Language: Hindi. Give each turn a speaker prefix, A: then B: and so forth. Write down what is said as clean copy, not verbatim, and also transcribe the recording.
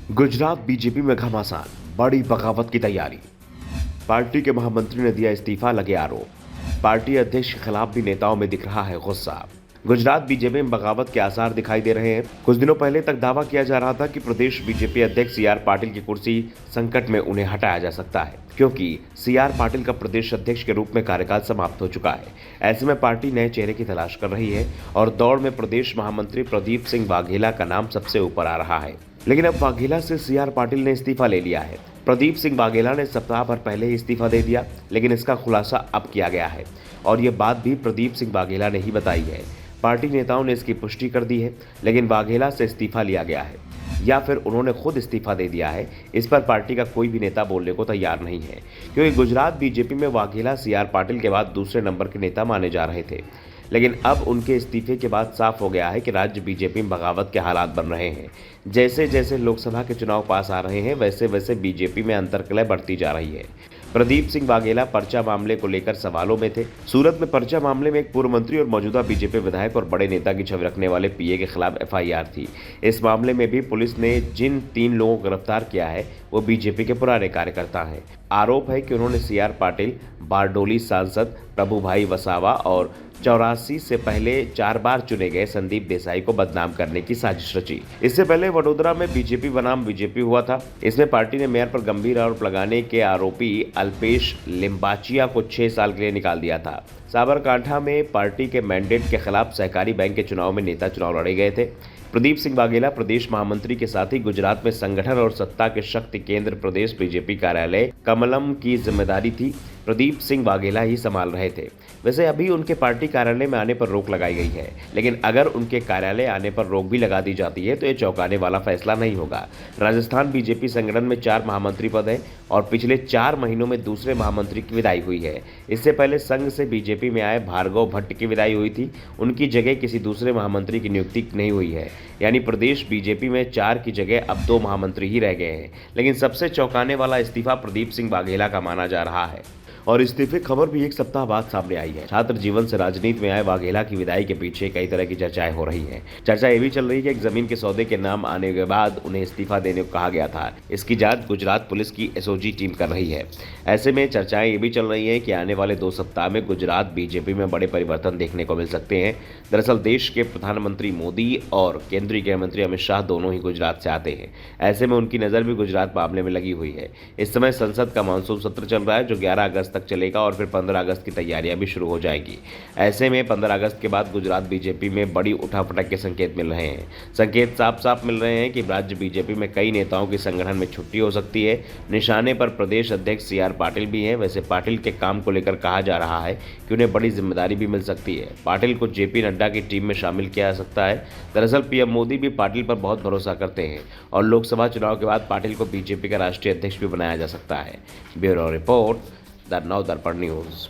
A: गुजरात बीजेपी में घमासान, बड़ी बगावत की तैयारी। पार्टी के महामंत्री ने दिया इस्तीफा, लगे आरोप। पार्टी अध्यक्ष के खिलाफ भी नेताओं में दिख रहा है गुस्सा। गुजरात बीजेपी में बगावत के आसार दिखाई दे रहे हैं। कुछ दिनों पहले तक दावा किया जा रहा था कि प्रदेश बीजेपी अध्यक्ष सीआर पाटिल की कुर्सी संकट में उन्हें हटाया जा सकता है, क्योंकि सीआर पाटिल का प्रदेश अध्यक्ष के रूप में कार्यकाल समाप्त हो चुका है। ऐसे में पार्टी नए चेहरे की तलाश कर रही है और दौड़ में प्रदेश महामंत्री प्रदीप सिंह वाघेला का नाम सबसे ऊपर आ रहा है। लेकिन अब वाघेला से सीआर पाटिल ने इस्तीफा ले लिया है। प्रदीप सिंह वाघेला ने सप्ताह भर पहले ही इस्तीफा दे दिया, लेकिन इसका खुलासा अब किया गया है और ये बात भी प्रदीप सिंह वाघेला ने ही बताई है। पार्टी नेताओं ने इसकी पुष्टि कर दी है, लेकिन वाघेला से इस्तीफा लिया गया है या फिर उन्होंने खुद इस्तीफा दे दिया है, इस पर पार्टी का कोई भी नेता बोलने को तैयार नहीं है, क्योंकि गुजरात बीजेपी में वाघेला सीआर पाटिल के बाद दूसरे नंबर के नेता माने जा रहे थे। लेकिन अब उनके इस्तीफे के बाद साफ हो गया है कि राज्य बीजेपी में बगावत के हालात बन रहे हैं। जैसे जैसे लोकसभा के चुनाव पास आ रहे हैं, वैसे वैसे बीजेपी में अंतर्कलह बढ़ती जा रही है। प्रदीप सिंह वाघेला पर्चा मामले को लेकर सवालों में थे। सूरत में पर्चा मामले में एक पूर्व मंत्री और मौजूदा बीजेपी विधायक और बड़े नेता की छवि रखने वाले पीए के खिलाफ एफआईआर थी। इस मामले में भी पुलिस ने जिन 3 लोगों को गिरफ्तार किया है वो बीजेपी के पुराने कार्यकर्ता हैं। आरोप है कि उन्होंने सीआर पाटिल, बारडोली सांसद प्रभुभाई वसावा और 84 से पहले 4 बार चुने गए संदीप देसाई को बदनाम करने की साजिश रची। इससे पहले वडोदरा में बीजेपी बनाम बीजेपी हुआ था। इसमें पार्टी ने मेयर पर गंभीर आरोप लगाने के आरोपी अल्पेश लिम्बाचिया को 6 साल के लिए निकाल दिया था। साबरकांठा में पार्टी के मैंडेट के खिलाफ सहकारी बैंक के चुनाव में नेता चुनाव लड़े गए थे। प्रदीप सिंह वाघेला प्रदेश महामंत्री के साथ ही गुजरात में संगठन और सत्ता के शक्ति केंद्र प्रदेश बीजेपी कार्यालय कमलम की जिम्मेदारी थी प्रदीप सिंह वाघेला ही संभाल रहे थे। वैसे अभी उनके पार्टी कार्यालय में आने पर रोक लगाई गई है, लेकिन अगर उनके कार्यालय आने पर रोक भी लगा दी जाती है तो ये चौंकाने वाला फैसला नहीं होगा। राजस्थान बीजेपी संगठन में 4 महामंत्री पद हैं और पिछले 4 महीनों में दूसरे महामंत्री की विदाई हुई है। इससे पहले संघ से बीजेपी में आए भार्गव भट्ट की विदाई हुई थी। उनकी जगह किसी दूसरे महामंत्री की नियुक्ति नहीं हुई है, यानी प्रदेश बीजेपी में 4 की जगह अब 2 महामंत्री ही रह गए हैं। लेकिन सबसे चौंकाने वाला इस्तीफा प्रदीप सिंह वाघेला का माना जा रहा है और इस्तीफे खबर भी एक सप्ताह बाद सामने आई है। छात्र जीवन से राजनीति में आए वाघेला की विदाई के पीछे कई तरह की चर्चाएं हो रही हैं। चर्चा ये भी चल रही है कि जमीन के सौदे के नाम आने के बाद उन्हें इस्तीफा देने को कहा गया था। इसकी जांच गुजरात पुलिस की एसओजी टीम कर रही है। ऐसे में चर्चाएं ये भी चल रही है कि आने वाले 2 सप्ताह में गुजरात बीजेपी में बड़े परिवर्तन देखने को मिल सकते हैं। दरअसल देश के प्रधानमंत्री मोदी और केंद्रीय गृह मंत्री अमित शाह दोनों ही गुजरात से आते हैं। ऐसे में उनकी नजर भी गुजरात मामले में लगी हुई है। इस समय संसद का मानसून सत्र चल रहा है, जो 11 अगस्त तक चलेगा और फिर 15 अगस्त की तैयारियां भी शुरू हो जाएगी। ऐसे में 15 अगस्त के बाद गुजरात बीजेपी में बड़ी उठापटक के संकेत मिल रहे हैं। संकेत साफ साफ मिल रहे हैं कि राज्य बीजेपी में कई नेताओं की संगठन में छुट्टी हो सकती है। निशाने पर प्रदेश अध्यक्ष सीआर पाटिल भी हैं। वैसे पाटिल के काम को लेकर कहा जा रहा है कि उन्हें बड़ी जिम्मेदारी भी मिल सकती है। पाटिल को जेपी नड्डा की टीम में शामिल किया जा सकता है। दरअसल पीएम मोदी भी पाटिल पर बहुत भरोसा करते हैं और लोकसभा चुनाव के बाद पाटिल को बीजेपी का राष्ट्रीय अध्यक्ष भी बनाया जा सकता है। Bureau report, the Navdarpan news.